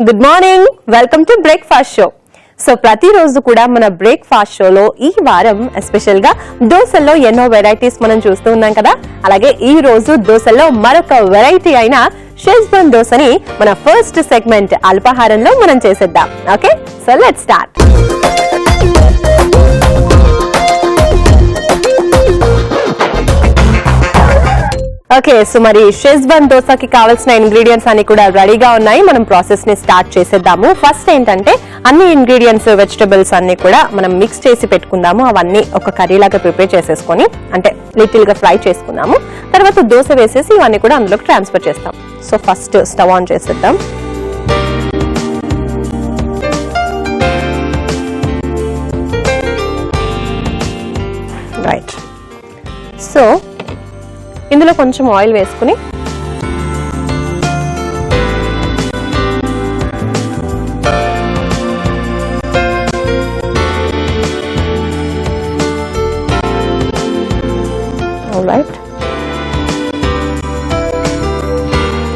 Good morning, welcome to breakfast show. So ప్రతిరోజు కూడా మన బ్రేక్ఫాస్ట్ షోలో ఈ వారం ఎస్పెషల్ గా దోశల్లో ఎన్నో వెరైటీస్ మనం చూస్తూ ఉన్నాం కదా. అలాగే ఈ రోజు దోశల్లో మరొక వెరైటీ అయిన షెజ్వాన్ దోశని మన ఫస్ట్ సెగ్మెంట్ అల్పాహారంలో మనం చేసేద్దాం. Okay, so let's start. Okay, so మరి షెజ్వాన్ దోశకి కావాల్సిన ఇంగ్రీడియంట్స్ అన్ని కూడా రెడీగా ఉన్నాయి. మనం ప్రాసెస్ ని స్టార్ట్ చేసేద్దాము. ఫస్ట్ ఏంటంటే అన్ని ఇంగ్రీడియంట్స్ వెజిటబుల్స్ అన్ని కూడా మనం మిక్స్ చేసి పెట్టుకుందాము. అవన్నీ ఒక కర్రీ లాగా ప్రిపేర్ చేసేసుకొని అంటే లిటిల్ గా ఫ్రై చేసుకుందాము. తర్వాత దోశ వేసేసి ఇవన్నీ కూడా అందులోకి ట్రాన్స్ఫర్ చేస్తాం. సో ఫస్ట్ స్టవ్ ఆన్ చేసేద్దాం. రైట్, సో ఇందులో కొంచెం ఆయిల్ వేసుకుని రైట్,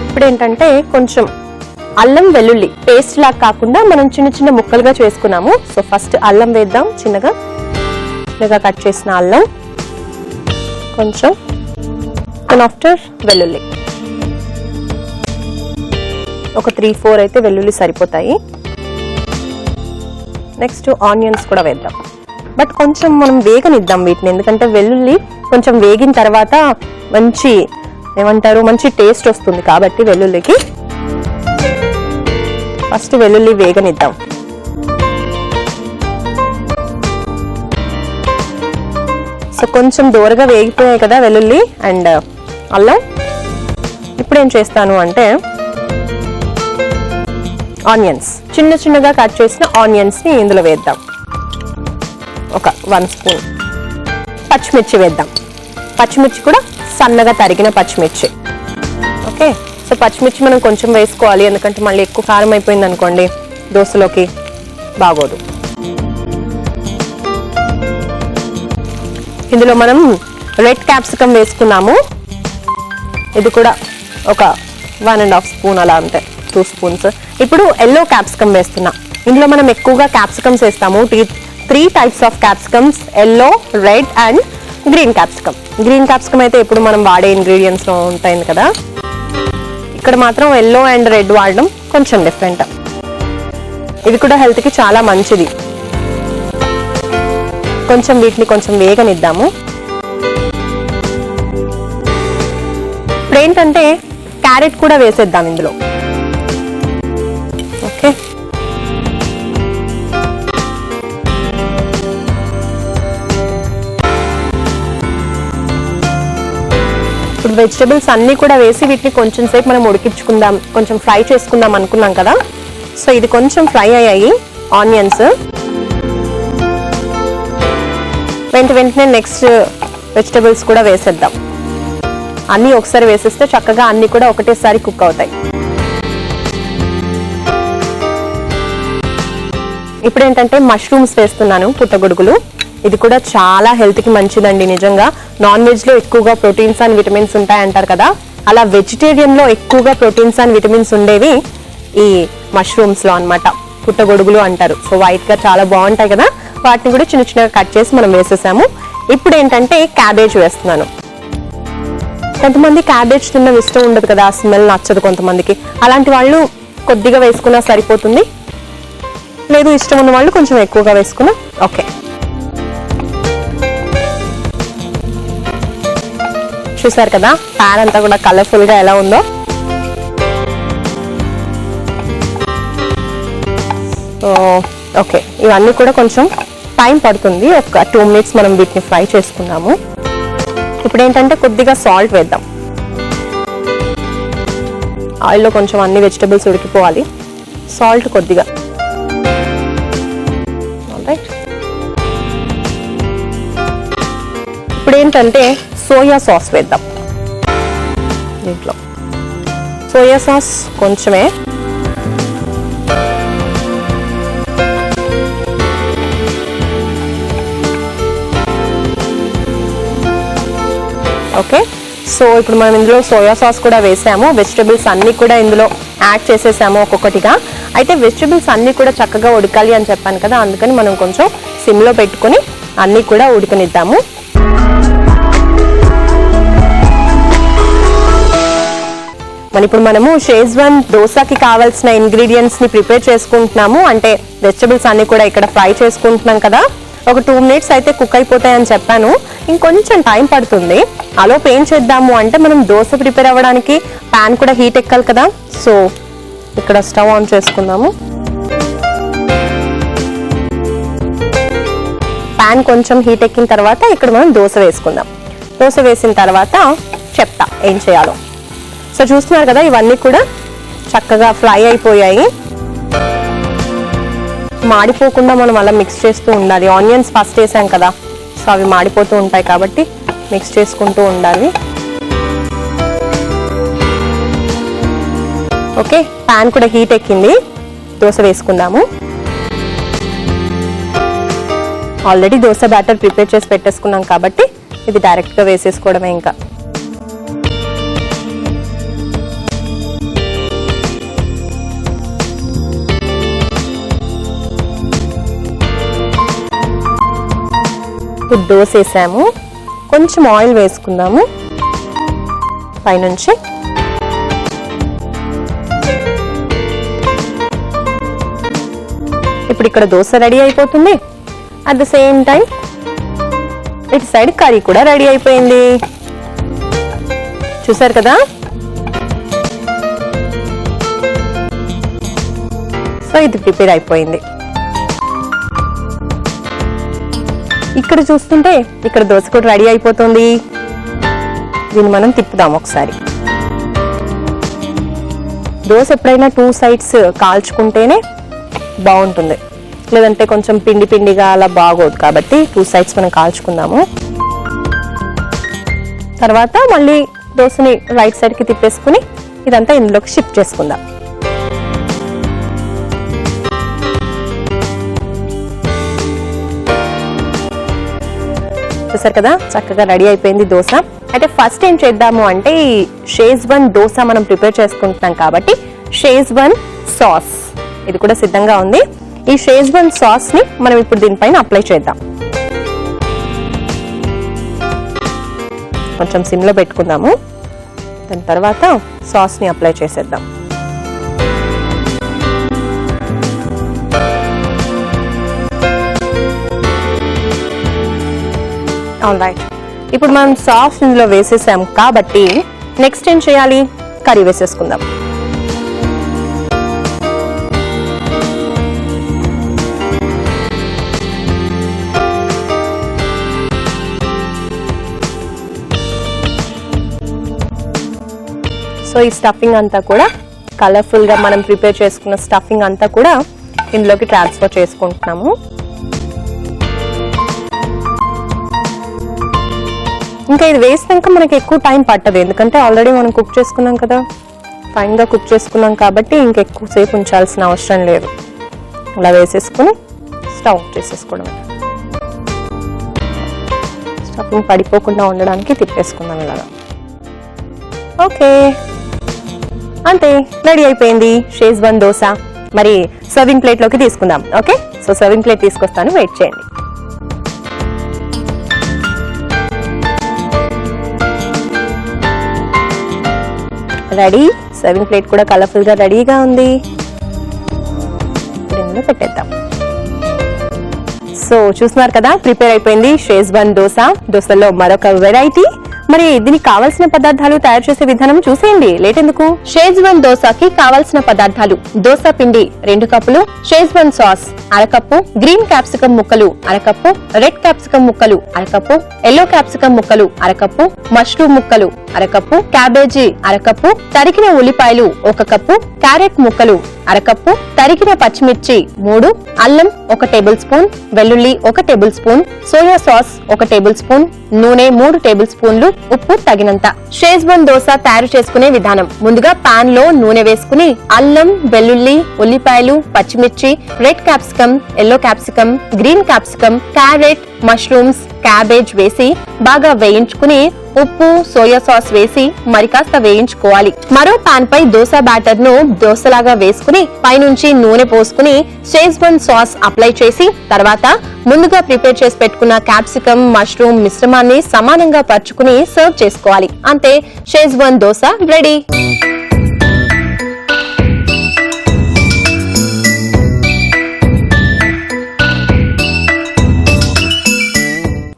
ఇప్పుడు ఏంటంటే కొంచెం అల్లం వెల్లుల్లి పేస్ట్ లాగా కాకుండా మనం చిన్న చిన్న ముక్కలుగా చేసుకున్నాము. సో ఫస్ట్ అల్లం వేద్దాం. చిన్నగా కట్ చేసిన అల్లం, కొంచెం ఆఫ్టర్ వెల్లుల్లి ఒక 3-4 అయితే వెల్లుల్లి సరిపోతాయి. నెక్స్ట్ ఆనియన్స్ కూడా వేద్దాం. బట్ కొంచెం మనం వేగనిద్దాం వీటిని, ఎందుకంటే వెల్లుల్లి కొంచెం వేగిన తర్వాత మంచి మంచి టేస్ట్ వస్తుంది కాబట్టి వెల్లుల్లికి ఫస్ట్ వెల్లుల్లి వేగనిద్దాం. సో కొంచెం దూరగా వేగిపోయాయి కదా వెల్లుల్లి అండ్ అల్లం. ఇప్పుడు ఏం చేస్తాను అంటే ఆనియన్స్, చిన్న చిన్నగా కట్ చేసిన ఆనియన్స్ ని ఇందులో వేద్దాం. ఒక 1 స్పూన్ పచ్చిమిర్చి వేద్దాం. పచ్చిమిర్చి కూడా సన్నగా తరిగిన పచ్చిమిర్చి. ఓకే, సో పచ్చిమిర్చి మనం కొంచెం వేసుకోవాలి, ఎందుకంటే మళ్ళీ ఎక్కువ కారం అయిపోయింది అనుకోండి దోశలోకి బాగోదు. ఇందులో మనం రెడ్ క్యాప్సికమ్ వేసుకున్నాము. ఇది కూడా ఒక 1.5 స్పూన్, అలా అంతే 2 స్పూన్స్. ఇప్పుడు ఎల్లో క్యాప్సికమ్ వేస్తున్నా. ఇందులో మనం ఎక్కువగా క్యాప్సికమ్స్ వేస్తాము. 3 types of capsicums, yellow, red and green capsicum. Green capsicum అయితే ఎప్పుడు మనం వాడే ఇంగ్రీడియంట్స్ లో ఉంటాయి కదా. ఇక్కడ మాత్రం ఎల్లో అండ్ రెడ్ వాడడం కొంచెం డిఫరెంట్. ఇది కూడా హెల్త్ కి చాలా మంచిది. కొంచెం వీటిని కొంచెం వేగనిద్దాము. ఇప్పుడు ఏంటంటే క్యారెట్ కూడా వేసేద్దాం ఇందులో. ఓకే, ఇప్పుడు వెజిటబుల్స్ అన్ని కూడా వేసి వీటిని కొంచెం సేపు మనం ఉడికించుకుందాం, కొంచెం ఫ్రై చేసుకుందాం అనుకున్నాం కదా. సో ఇది కొంచెం ఫ్రై అయ్యాయి ఆనియన్స్. వెంటనే నెక్స్ట్ వెజిటబుల్స్ కూడా వేసేద్దాం. అన్ని ఒకసారి వేసేస్తే చక్కగా అన్ని కూడా ఒకటేసారి కుక్ అవుతాయి. ఇప్పుడు ఏంటంటే మష్రూమ్స్ వేస్తున్నాను, పుట్టగొడుగులు. ఇది కూడా చాలా హెల్త్ కి మంచిదండి. నిజంగా నాన్ వెజ్ లో ఎక్కువగా ప్రోటీన్స్ అండ్ విటమిన్స్ ఉంటాయంటారు కదా, అలా వెజిటేరియన్ లో ఎక్కువగా ప్రోటీన్స్ అండ్ విటమిన్స్ ఉండేవి ఈ మష్రూమ్స్ లో అన్నమాట. పుట్టగొడుగులు అంటారు. సో వైట్ గా చాలా బాగుంటాయి కదా. వాటిని కూడా చిన్న చిన్నగా కట్ చేసి మనం వేసేసాము. ఇప్పుడు ఏంటంటే క్యాబేజ్ వేస్తున్నాను. కొంతమంది క్యాబేజ్ తిన్న ఇష్టం ఉండదు కదా, స్మెల్ నచ్చదు కొంతమందికి. అలాంటి వాళ్ళు కొద్దిగా వేసుకున్నా సరిపోతుంది. లేదు ఇష్టం ఉన్న వాళ్ళు కొంచెం ఎక్కువగా వేసుకున్నా ఓకే. చూసారు కదా ప్యాన్ అంతా కూడా కలర్ఫుల్ గా ఎలా ఉందో. ఓకే, ఇవన్నీ కూడా కొంచెం టైం పడుతుంది. ఒక 2 మినిట్స్ మనం వీటిని ఫ్రై చేసుకున్నాము. ఇప్పుడు ఏంటంటే కొద్దిగా సాల్ట్ వేద్దాం. ఆయిల్లో కొంచెం అన్ని వెజిటబుల్స్ ఉడికిపోవాలి. సాల్ట్ కొద్దిగా. ఆల్రైట్, ఇప్పుడు ఏంటంటే సోయా సాస్ వేద్దాం. దీంట్లో సోయా సాస్ కొంచెమే. ఓకే, సో ఇప్పుడు మనం ఇందులో సోయా సాస్ కూడా వేసాము, వెజిటబుల్స్ అన్ని కూడా ఇందులో యాడ్ చేసేసాము ఒక్కొక్కటిగా. అయితే వెజిటబుల్స్ అన్ని కూడా చక్కగా ఉడకాలి అని చెప్పాను కదా, అందుకని మనం కొంచెం సిమ్లో పెట్టుకుని అన్ని కూడా ఉడకనిద్దాము. మరి ఇప్పుడు మనము షేజ్వాన్ దోసాకి కావాల్సిన ఇంగ్రీడియంట్స్ ని ప్రిపేర్ చేసుకుంటున్నాము. అంటే వెజిటబుల్స్ అన్ని కూడా ఇక్కడ ఫ్రై చేసుకుంటున్నాం కదా, ఒక 2 minutes అయితే కుక్ అయిపోతాయని చెప్పాను. ఇంకొంచెం టైం పడుతుంది. అలోపు ఏం చేద్దాము అంటే మనం దోశ ప్రిపేర్ అవ్వడానికి ప్యాన్ కూడా హీట్ ఎక్కాలి కదా. సో ఇక్కడ స్టవ్ ఆన్ చేసుకుందాము. ప్యాన్ కొంచెం హీట్ ఎక్కిన తర్వాత ఇక్కడ మనం దోశ వేసుకుందాం. దోశ వేసిన తర్వాత చెప్తా ఏం చేయాలో. సో చూస్తున్నారు కదా, ఇవన్నీ కూడా చక్కగా ఫ్రై అయిపోయాయి. మాడిపోకుండా మనం అలా మిక్స్ చేస్తూ ఉండాలి. ఆనియన్స్ ఫస్ట్ వేసాం కదా, సో అవి మాడిపోతూ ఉంటాయి కాబట్టి మిక్స్ చేసుకుంటూ ఉండాలి. ఓకే, ప్యాన్ కూడా హీట్ ఎక్కింది. దోశ వేసుకుందాము. ఆల్రెడీ దోశ బ్యాటర్ ప్రిపేర్ చేసి పెట్టేసుకున్నాం కాబట్టి ఇది డైరెక్ట్గా వేసేసుకోవడమే. ఇంకా దోశ వేసాము. కొంచెం ఆయిల్ వేసుకుందాము పైనుంచి. ఇప్పుడు ఇక్కడ దోశ రెడీ అయిపోతుంది. అట్ ద సేమ్ టైం ఇటు సైడ్ కర్రీ కూడా రెడీ అయిపోయింది. చూసారు కదా. సో ఇది ప్రిపేర్ అయిపోయింది. ఇక్కడ చూస్తుంటే ఇక్కడ దోశ కూడా రెడీ అయిపోతుంది. దీన్ని మనం తిప్పుదాం ఒకసారి. దోశ ఎప్పుడైనా 2 sides కాల్చుకుంటేనే బాగుంటుంది, లేదంటే కొంచెం పిండి పిండిగా అలా బాగోదు. కాబట్టి 2 sides మనం కాల్చుకుందాము. తర్వాత మళ్ళీ దోశని రైట్ సైడ్కి తిప్పేసుకుని ఇదంతా ఇందులోకి షిఫ్ట్ చేసుకుందాం. చూసారు కదా, చక్కగా రెడీ అయిపోయింది దోశ. అయితే ఫస్ట్ ఏం చేద్దాము అంటే ఈ షేజ్వాన్ దోశ మనం ప్రిపేర్ చేసుకుంటున్నాం కాబట్టి షేజ్వాన్ సాస్ ఇది కూడా సిద్ధంగా ఉంది. ఈ షేజ్వాన్ సాస్ ని మనం ఇప్పుడు దీనిపైన అప్లై చేద్దాం. కొంచెం సిమ్ లో పెట్టుకుందాము. దాని తర్వాత సాస్ ని అప్లై చేసేద్దాం. ఆల్రైట్, ఇప్పుడు మనం సాస్ ఇందులో వేసేసాం కాబట్టి నెక్స్ట్ ఏం చేయాలి, కర్రీ వేసేసుకుందాం. సో ఈ స్టఫింగ్ అంతా కూడా కలర్ఫుల్ గా మనం ప్రిపేర్ చేసుకున్న స్టఫింగ్ అంతా కూడా ఇందులోకి ట్రాన్స్ఫర్ చేసుకుంటున్నాము. ఇంకా ఇది వేసినాక మనకి ఎక్కువ టైం పట్టదు, ఎందుకంటే ఆల్రెడీ మనం కుక్ చేసుకున్నాం కదా, ఫైన్ గా కుక్ చేసుకున్నాం కాబట్టి ఇంకెక్కువసేపు ఉంచాల్సిన అవసరం లేదు. అలా వేసేసుకుని స్టవ్ ఆఫ్ చేసేసుకోవడమే. స్టఫింగ్ పడిపోకుండా ఉండడానికి తిప్పేసుకుందాం ఇలాగా. ఓకే, అంతే రెడీ అయిపోయింది షేజ్వాన్ దోశ. మరి సర్వింగ్ ప్లేట్ లోకి తీసుకుందాం. ఓకే, సో సర్వింగ్ ప్లేట్ తీసుకొస్తాను, వెయిట్ చేయండి. రెడీ, సర్వింగ్ ప్లేట్ కూడా కలర్ఫుల్ గా రెడీగా ఉంది. ఇందులో పెట్టేద్దాం. సో చూస్తున్నారు కదా, ప్రిపేర్ అయిపోయింది షేజ్వాన్ దోశ. దోశలో మరొక వెరైటీ. మరి దీనికి కావాల్సిన పదార్థాలు తయారు చేసే విధానం చూసేయండి, లేట్ ఎందుకు. షేజ్వాన్ దోశకి కావాల్సిన పదార్థాలు: దోశ పిండి 2 కప్పులు, Schezwan sauce 1/2 cup, green capsicum ముక్కలు 1/2 కప్పు, రెడ్ క్యాప్సికమ్ ముక్కలు 1/2 కప్పు, ఎల్లో క్యాప్సికమ్ ముక్కలు 1/2 కప్పు, మష్రూమ్ ముక్కలు 1/2 కప్పు, క్యాబేజీ 1/2 కప్పు, తరిగిన ఉల్లిపాయలు 1 కప్పు, క్యారెట్ ముక్కలు 1/2 కప్పు, తరిగిన పచ్చిమిర్చి 3, అల్లం 1 టేబుల్ స్పూన్, వెల్లుల్లి 1 table spoon, soya sauce 1 table spoon, నూనె 3 టేబుల్ స్పూన్లు, ఉప్పు తగినంత. షేజ్వాన్ దోశ తయారు చేసుకునే విధానం: ముందుగా పాన్ లో నూనె వేసుకుని అల్లం, వెల్లుల్లి, ఉల్లిపాయలు, పచ్చిమిర్చి, red capsicum, yellow capsicum, green capsicum, carrot, mushrooms, cabbage వేసి బాగా వేయించుకుని ఉప్పు, సోయా సాస్ వేసి మరి కాస్త వేయించుకోవాలి. మరో పాన్ పై దోస బ్యాటర్ ను దోసలాగా వేసుకుని పైనుంచి నూనె పోసుకుని షేజ్వాన్ సాస్ అప్లై చేసి తర్వాత ముందుగా ప్రిపేర్ చేసి పెట్టుకున్న క్యాప్సికమ్, మష్రూమ్ మిశ్రమాన్ని సమానంగా పరుచుకుని సర్వ్ చేసుకోవాలి. అంతే, షేజ్వాన్ దోస రెడీ.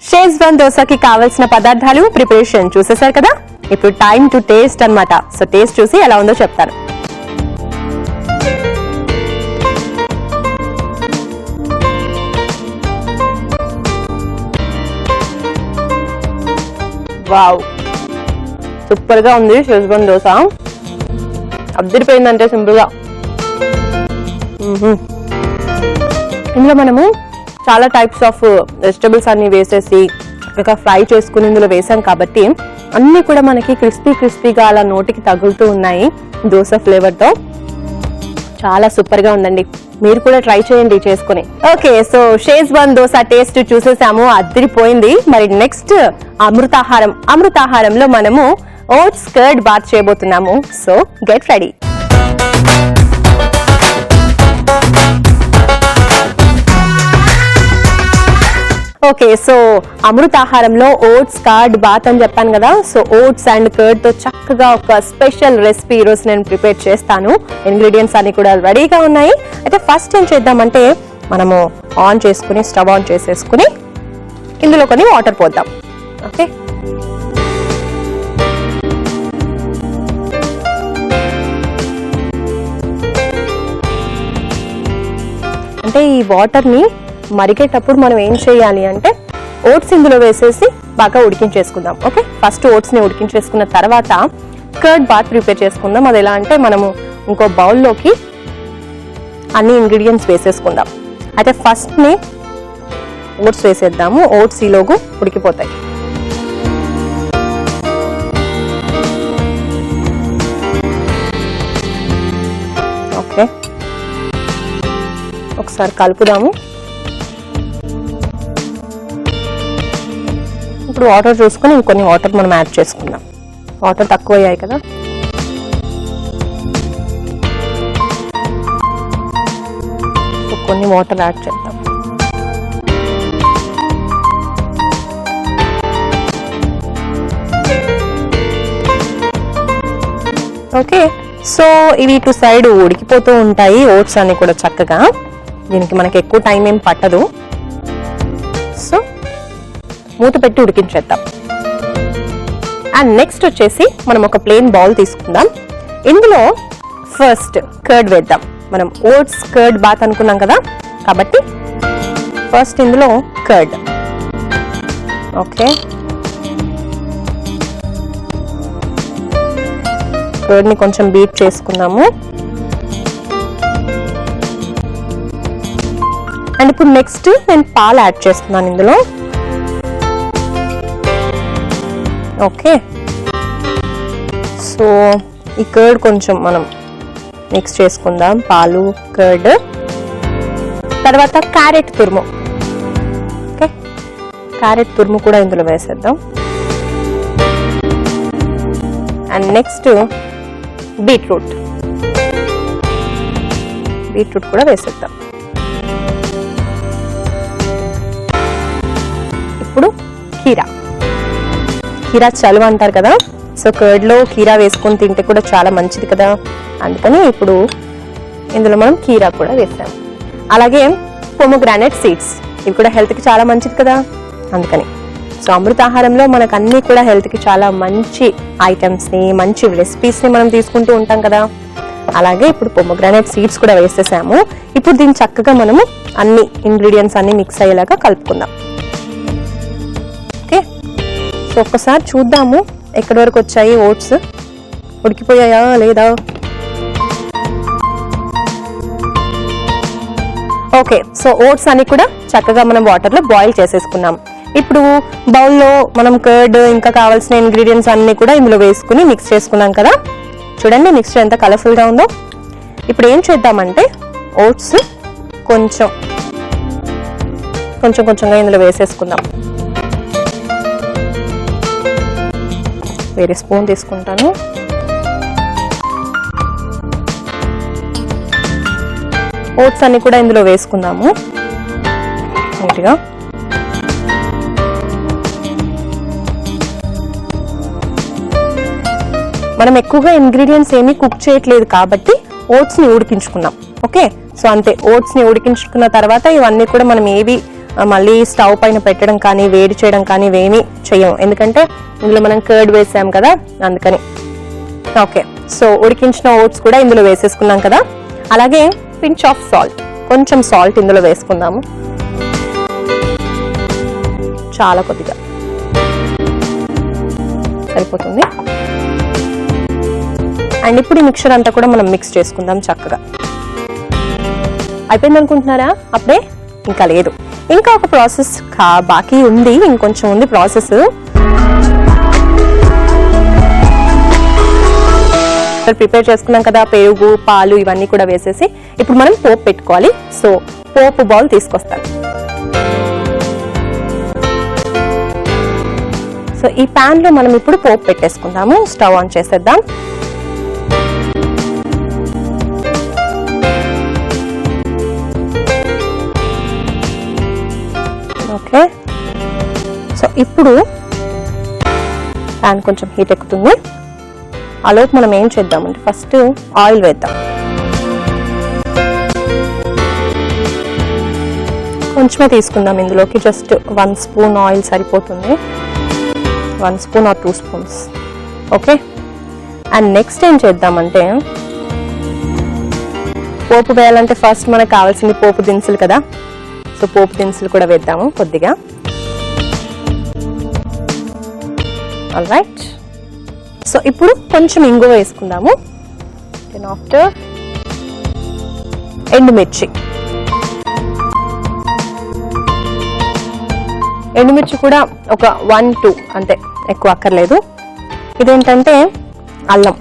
షేజ్వాన్ దోసకి కావలసిన పదార్థాలు, ప్రిపరేషన్ చూసేశారు కదా. ఇప్పుడు టైం టు టేస్ట్ అన్నమాట. సో టేస్ట్ చూసి ఎలా ఉందో చెప్తాను. వావ్, సూపర్ గా ఉంది షేజ్వాన్ దోస. అద్దరిపోయిందంటే సింపుల్ గా. ఇందులో మనము చాలా టైప్స్ ఆఫ్ వెజిటబుల్స్ అన్ని వేసేసి ఇంకా ఫ్రై చేసుకుని ఇందులో వేసాం కాబట్టి అన్ని కూడా మనకి క్రిస్పీగా అలా నోటికి తగులుతూ ఉన్నాయి దోస ఫ్లేవర్ తో. చాలా సూపర్ గా ఉందండి. మీరు కూడా ట్రై చేయండి చేసుకుని. Okay, so schezwan dosa taste చూసేసాము, అద్దరిపోయింది. మరి నెక్స్ట్ అమృతాహారంలో మనము ఓట్స్ కర్డ్ బాత్ చేయబోతున్నాము. So get ready. Okay, so అమృతాహారంలో ఓట్స్ కర్డ్ బాత్ అని చెప్పాను కదా. సో ఓట్స్ అండ్ కర్డ్ తో చక్కగా ఒక స్పెషల్ రెసిపీ ఈరోజు నేను ప్రిపేర్ చేస్తాను. ఇంగ్రీడియంట్స్ అన్ని కూడా రెడీగా ఉన్నాయి. అయితే ఫస్ట్ ఏం చేద్దామంటే మనము స్టవ్ ఆన్ చేసేసుకుని ఇందులో కొన్ని వాటర్ పోద్దాం. ఓకే, అంటే ఈ వాటర్ ని మరిగేటప్పుడు మనం ఏం చేయాలి అంటే ఓట్స్ ఇందులో వేసేసి బాగా ఉడికించేసుకుందాం. ఓకే, ఫస్ట్ ఓట్స్ ని ఉడికించేసుకున్న తర్వాత కర్డ్ బాత్ ప్రిపేర్ చేసుకుందాం. అది ఎలా అంటే మనము ఇంకో బౌల్లోకి అన్ని ఇంగ్రీడియంట్స్ వేసేసుకుందాం. అయితే ఫస్ట్ ని ఓట్స్ వేసేద్దాము. ఓట్స్ ఈలోగు ఉడికిపోతాయి. ఓకే, ఒకసారి కలుపుదాము. ఇప్పుడు వాటర్ చూసుకొని ఇంకొన్ని వాటర్ మనం యాడ్ చేసుకుందాం. వాటర్ తక్కువ అయ్యాయి కదా. కొన్ని వాటర్ యాడ్ చేద్దాం. ఓకే, సో ఇవి ఇటు సైడ్ ఉడికిపోతూ ఉంటాయి ఓట్స్ అన్ని కూడా చక్కగా. దీనికి మనకి ఎక్కువ టైం ఏం పట్టదు. సో మూత పెట్టి ఉడికించేద్దాం. అండ్ నెక్స్ట్ వచ్చేసి మనం ఒక ప్లేన్ బౌల్ తీసుకుందాం. ఇందులో ఫస్ట్ కర్డ్ వేద్దాం. మనం ఓట్స్ కర్డ్ బాత్ అనుకున్నాం కదా, కాబట్టి ఫస్ట్ ఇందులో కర్డ్. ఓకే, కర్డ్ ని కొంచెం బీట్ చేసుకుందాము. అండ్ ఇప్పుడు నెక్స్ట్ నేను పాలు యాడ్ చేస్తున్నాను ఇందులో. ఓకే, సో ఈ కర్డ్ కొంచెం మనం మిక్స్ చేసుకుందాం. పాలు, కర్డ్, తర్వాత క్యారెట్ తురుము. ఓకే, క్యారెట్ తురుము కూడా ఇందులో వేసేద్దాం. అండ్ నెక్స్ట్ బీట్రూట్ కూడా వేసేద్దాం. ఇప్పుడు కీరా చలువ అంటారు కదా. సో కర్డ్ లో కీరా వేసుకొని తింటే కూడా చాలా మంచిది కదా. అందుకని ఇప్పుడు ఇందులో మనం కీరా కూడా వేస్తాం. అలాగే పొమోగ్రానైట్ సీడ్స్, ఇవి కూడా హెల్త్ కి చాలా మంచిది కదా. అందుకని సో అమృతాహారంలో మనకు అన్ని కూడా హెల్త్ కి చాలా మంచి ఐటమ్స్ ని, మంచి రెసిపీస్ ని మనం తీసుకుంటూ ఉంటాం కదా. అలాగే ఇప్పుడు పొమోగ్రానైట్ సీడ్స్ కూడా వేసేసాము. ఇప్పుడు దీన్ని చక్కగా మనము అన్ని ఇంగ్రీడియంట్స్ అన్ని మిక్స్ అయ్యేలాగా కలుపుకుందాం. ఓకే, సో ఒక్కసారి చూద్దాము ఎక్కడి వరకు వచ్చాయి ఓట్స్, ఉడికిపోయాయా లేదా. ఓకే, సో ఓట్స్ అన్ని కూడా చక్కగా మనం వాటర్ లో బాయిల్ చేసేసుకున్నాం. ఇప్పుడు బౌల్లో మనం కర్డ్ ఇంకా కావాల్సిన ఇంగ్రీడియంట్స్ అన్ని కూడా ఇందులో వేసుకుని మిక్స్ చేసుకున్నాం కదా. చూడండి మిక్స్చర్ ఎంత కలర్ఫుల్ గా ఉందో. ఇప్పుడు ఏం చేద్దామంటే ఓట్స్ కొంచెంగా ఇందులో వేసేసుకుందాం. వేరే స్పూన్ తీసుకుంటాను. ఓట్స్ అన్ని కూడా ఇందులో వేసుకుందాము నీట్గా. మనం ఎక్కువగా ఇంగ్రీడియంట్స్ ఏమీ కుక్ చేయట్లేదు కాబట్టి ఓట్స్ ని ఉడికించుకున్నాం. ఓకే, సో అంతే. ఓట్స్ ని ఉడికించుకున్న తర్వాత ఇవన్నీ కూడా మనం ఏవి మళ్ళీ స్టవ్ పైన పెట్టడం కానీ వేడి చేయడం కానీ ఇవేమీ చేయము, ఎందుకంటే ఇందులో మనం కర్డ్ వేసాం కదా, అందుకని. ఓకే, సో ఉడికించిన ఓట్స్ కూడా ఇందులో వేసేసుకున్నాం కదా. అలాగే పించ్ ఆఫ్ సాల్ట్, కొంచెం సాల్ట్ ఇందులో వేసుకుందాము, చాలా కొద్దిగా సరిపోతుంది. అండ్ ఇప్పుడు ఈ మిక్చర్ అంతా కూడా మనం మిక్స్ చేసుకుందాం చక్కగా. అయిపోయింది అనుకుంటున్నారా? అప్పుడే ఇంకా లేదు, ఇంకా ఒక ప్రాసెస్ బాకీ ఉంది, ఇంకొంచెం ఉంది ప్రాసెస్. ప్రిపేర్ చేసుకున్నాం కదా, పెరుగు, పాలు ఇవన్నీ కూడా వేసేసి ఇప్పుడు మనం పోపు పెట్టుకోవాలి. సో పోపు బౌల్ తీసుకొస్తాను. సో ఈ ప్యాన్ లో మనం ఇప్పుడు పోపు పెట్టేసుకుందాము. స్టవ్ ఆన్ చేసేద్దాం. ఓకే, సో ఇప్పుడు ప్యాన్ కొంచెం హీట్ ఎక్కుతుంది. ఆలోపు మనం ఏం చేద్దామంటే ఫస్ట్ ఆయిల్ వేద్దాం. కొంచెమే తీసుకుందాం, ఇందులోకి జస్ట్ 1 స్పూన్ ఆయిల్ సరిపోతుంది, 1 spoon or 2 spoons. Okay, and next ఏం చేద్దామంటే పోపు వేయాలంటే ఫస్ట్ మనకు కావాల్సింది పోపు దినుసులు కదా. సో పోపు దినుసులు కూడా వేద్దాము కొద్దిగా. ఆల్రైట్, సో ఇప్పుడు కొంచెం ఇంగువ వేసుకుందాము. దెన్ ఆఫ్టర్ ఎండుమిర్చి. ఎండుమిర్చి కూడా ఒక 1-2 అంతే, ఎక్కువ అక్కర్లేదు. ఇదేంటంటే అల్లం,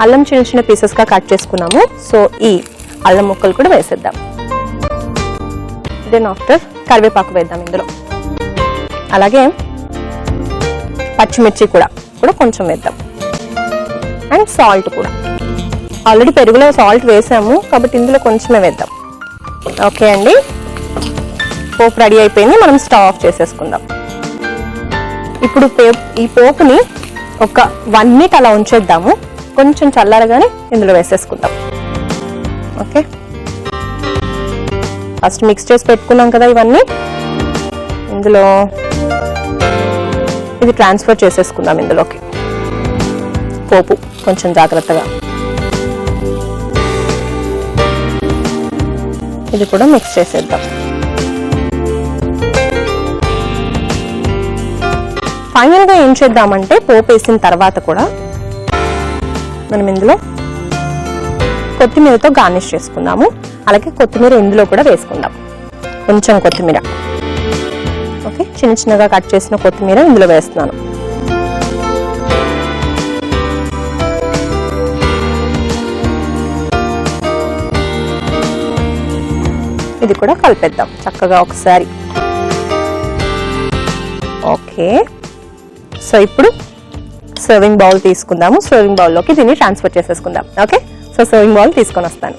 అల్లం చిన్న చిన్న పీసెస్ గా కట్ చేసుకున్నాము. సో ఈ అల్లం ముక్కలు కూడా వేసేద్దాం. దెన్ ఆఫ్టర్ కరివేపాకు వేద్దాం ఇందులో. అలాగే పచ్చిమిర్చి కూడా కొంచెం వేద్దాం. అండ్ సాల్ట్ కూడా, ఆల్రెడీ పెరుగులో సాల్ట్ వేసాము కాబట్టి ఇందులో కొంచెమే వేద్దాం. ఓకే అండి, పోపు రెడీ అయిపోయింది. మనం స్టవ్ ఆఫ్ చేసేసుకుందాం. ఇప్పుడు ఈ పోపుని ఒక 1 మినిట్ అలా ఉంచేద్దాము. కొంచెం చల్లారగానే ఇందులో వేసేసుకుందాం. ఓకే, ఫస్ట్ మిక్స్ చేసి పెట్టుకున్నాం కదా ఇవన్నీ, ఇందులో ఇది ట్రాన్స్ఫర్ చేసేసుకుందాం ఇందులోకి. పోపు కొంచెం జాగ్రత్తగా ఇది కూడా మిక్స్ చేసేద్దాం. ఫైనల్ గా ఏం చేద్దామంటే పోపు వేసిన తర్వాత కూడా మనం ఇందులో కొత్తిమీరతో గార్నిష్ చేసుకుందాము. అలాగే కొత్తిమీర ఇందులో కూడా వేసుకుందాం, కొంచెం కొత్తిమీర. ఓకే, చిన్న చిన్నగా కట్ చేసిన కొత్తిమీర ఇందులో వేస్తున్నాను. ఇది కూడా కలిపేద్దాం చక్కగా ఒకసారి. ఓకే, సో ఇప్పుడు సర్వింగ్ బౌల్ తీసుకుందాము. సర్వింగ్ బౌల్లోకి దీన్ని ట్రాన్స్ఫర్ చేసేసుకుందాం. ఓకే, సో సర్వింగ్ బౌల్ తీసుకొని వస్తాను.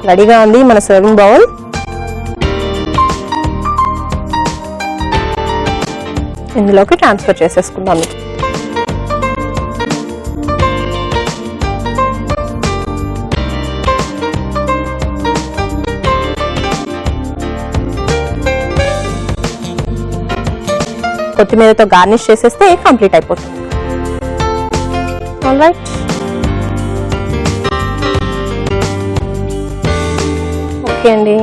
రెడీగా ఉంది మన సర్వింగ్ బౌల్. ఇందులోకి ట్రాన్స్ఫర్ చేసేసుకుందాం. కొత్తిమీరతో గార్నిష్ చేసేస్తే కంప్లీట్ అయిపోతుంది. ఆల్రైట్, ఓకే అండి,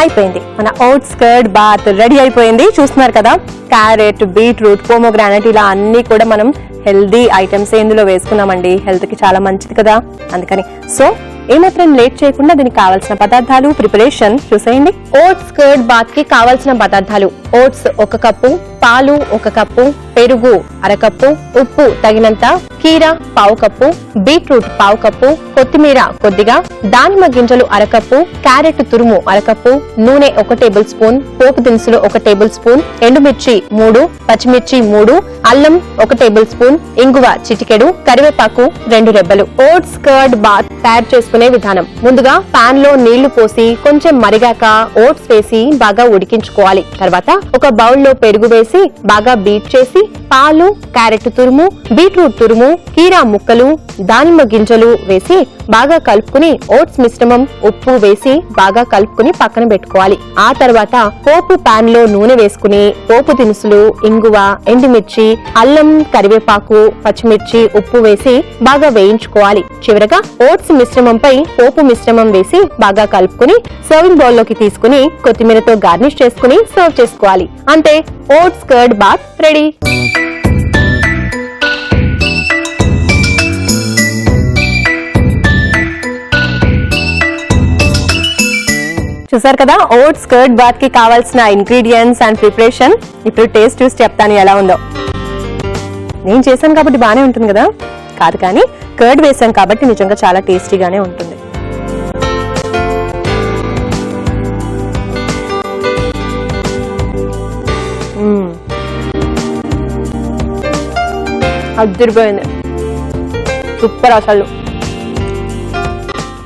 అయిపోయింది. మన ఓట్స్ కర్డ్ బాత్ రెడీ అయిపోయింది. చూస్తున్నారు కదా, క్యారెట్, బీట్రూట్, పోమోగ్రానైట్ ఇలా అన్ని కూడా మనం హెల్దీ ఐటమ్స్ ఇందులో వేసుకున్నామండి. హెల్త్ కి చాలా మంచిది కదా, అందుకని. సో ఏమాత్రం లేట్ చేయకుండా దీనికి కావాల్సిన పదార్థాలు ప్రిపరేషన్ చూసేయండి. ఓట్స్ కర్డ్ బాత్ కి కావాల్సిన పదార్థాలు: ఓట్స్ 1 కప్పు, పాలు 1 కప్పు, పెరుగు 1/2 కప్పు, ఉప్పు తగినంత, కీర 1/2 కప్పు, బీట్రూట్ 1/2 కప్పు, కొత్తిమీర కొద్దిగా, దానిమ్మ గింజలు 1/2 కప్పు, క్యారెట్ తురుము 1/2 కప్పు, నూనె 1 టేబుల్ స్పూన్, పోపు దినుసులు 1 టేబుల్ స్పూన్, ఎండుమిర్చి 3, పచ్చిమిర్చి 3, అల్లం 1 టేబుల్ స్పూన్, ఇంగువ చిటికెడు, కరివేపాకు 2 రెబ్బలు. ఓట్స్ కర్డ్ బాత్ తయారు చేసుకునే విధానం: ముందుగా పాన్ లో నీళ్లు పోసి కొంచెం మరిగాక ఓట్స్ వేసి బాగా ఉడికించుకోవాలి. తర్వాత ఒక బౌల్ లో పెరుగు వేసి బాగా బీట్ చేసి పాలు, క్యారెట్ తురుము, బీట్రూట్ తురుము, కీరా ముక్కలు, దానిమ్మ గింజలు వేసి బాగా కలుపుకుని ఓట్స్ మిశ్రమం, ఉప్పు వేసి బాగా కలుపుకుని పక్కన పెట్టుకోవాలి. ఆ తర్వాత పోపు పాన్ లో నూనె వేసుకుని పోపు దినుసులు, ఇంగువ, ఎండుమిర్చి, అల్లం, కరివేపాకు, పచ్చిమిర్చి, ఉప్పు వేసి బాగా వేయించుకోవాలి. చివరగా ఓట్స్ మిశ్రమంపై పోపు మిశ్రమం వేసి బాగా కలుపుకుని సర్వింగ్ బౌల్ లోకి తీసుకుని కొత్తిమీరతో గార్నిష్ చేసుకుని సర్వ్ చేసుకోవాలి. అంతే, ఓట్స్ కర్డ్ బాత్ రెడీ. చూసారు కదా ఓట్స్ కర్డ్ బాత్ కి కావాల్సిన ఇంగ్రీడియంట్స్ అండ్ ప్రిపరేషన్. ఇప్పుడు టేస్ట్ చూసి చెప్తాను ఎలా ఉందో. నేను చేశాను కాబట్టి బానే ఉంటుంది కదా? కాదు, కానీ కర్డ్ వేసాం కాబట్టి నిజంగా చాలా టేస్టీగానే ఉంటుంది. అదిరిపోయింది, సూపర్. అసలు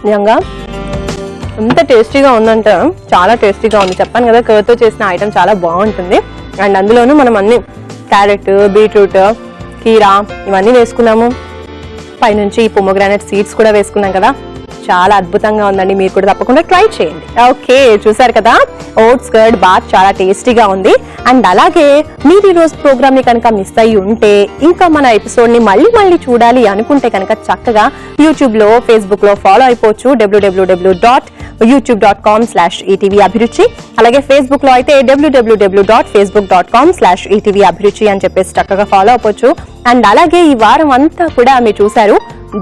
నిజంగా ఎంత టేస్టీగా ఉందంటే చాలా టేస్టీగా ఉంది. చెప్పాను కదా, కర్డ్తో చేసిన ఐటమ్ చాలా బాగుంటుంది. అండ్ అందులోనూ మనం అన్ని క్యారెట్, బీట్రూట్, కీరా ఇవన్నీ వేసుకున్నాము. పైనుంచి ఈ పొమోగ్రానైట్ సీడ్స్ కూడా వేసుకున్నాం కదా. చాలా అద్భుతంగా ఉందండి. మీరు కూడా తప్పకుండా ట్రై చేయండి. ఓకే, చూసారు కదా ఓట్స్ కర్డ్ బాత్ చాలా టేస్టీగా ఉంది. అండ్ అలాగే మీరు ఈ రోజు ప్రోగ్రామ్ ని కనుక మిస్ అయ్యి ఉంటే, ఇంకా మన ఎపిసోడ్ ని మళ్ళీ చూడాలి అనుకుంటే కనుక చక్కగా యూట్యూబ్ లో, ఫేస్బుక్ లో ఫాలో అయిపోవచ్చు. www.youtube.com/ETV అభిరుచి. అలాగే ఫేస్బుక్ లో అయితే www.facebook.com/ETV అభిరుచి అని చెప్పేసి చక్కగా ఫాలో అయిపోవచ్చు. అండ్ అలాగే ఈ వారం అంతా కూడా మీరు చూసారు,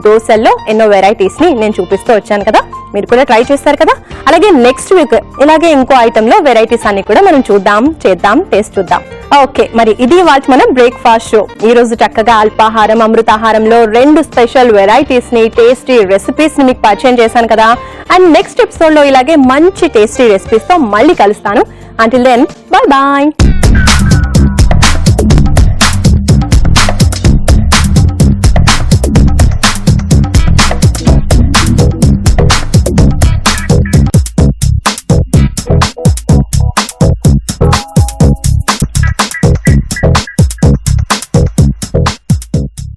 దోశల్లో ఎన్నో వెరైటీస్ ని నేను చూపిస్తూ వచ్చాను కదా. మీరు కూడా ట్రై చేస్తారు కదా. అలాగే నెక్స్ట్ వీక్ ఇలాగే ఇంకో ఐటమ్ లో వెరైటీస్ అన్ని కూడా మనం చూద్దాం, చేద్దాం, టేస్ట్ చూద్దాం. ఓకే, మరి ఇది వాటి మన బ్రేక్ఫాస్ట్ షో. ఈ రోజు చక్కగా అల్పాహారం, అమృతాహారంలో 2 స్పెషల్ వెరైటీస్ ని, టేస్టీ రెసిపీస్ ని మీకు పరిచయం చేశాను కదా. అండ్ నెక్స్ట్ ఎపిసోడ్ లో ఇలాగే మంచి టేస్టీ రెసిపీస్ తో మళ్ళీ కలుస్తాను. Until then, bye bye.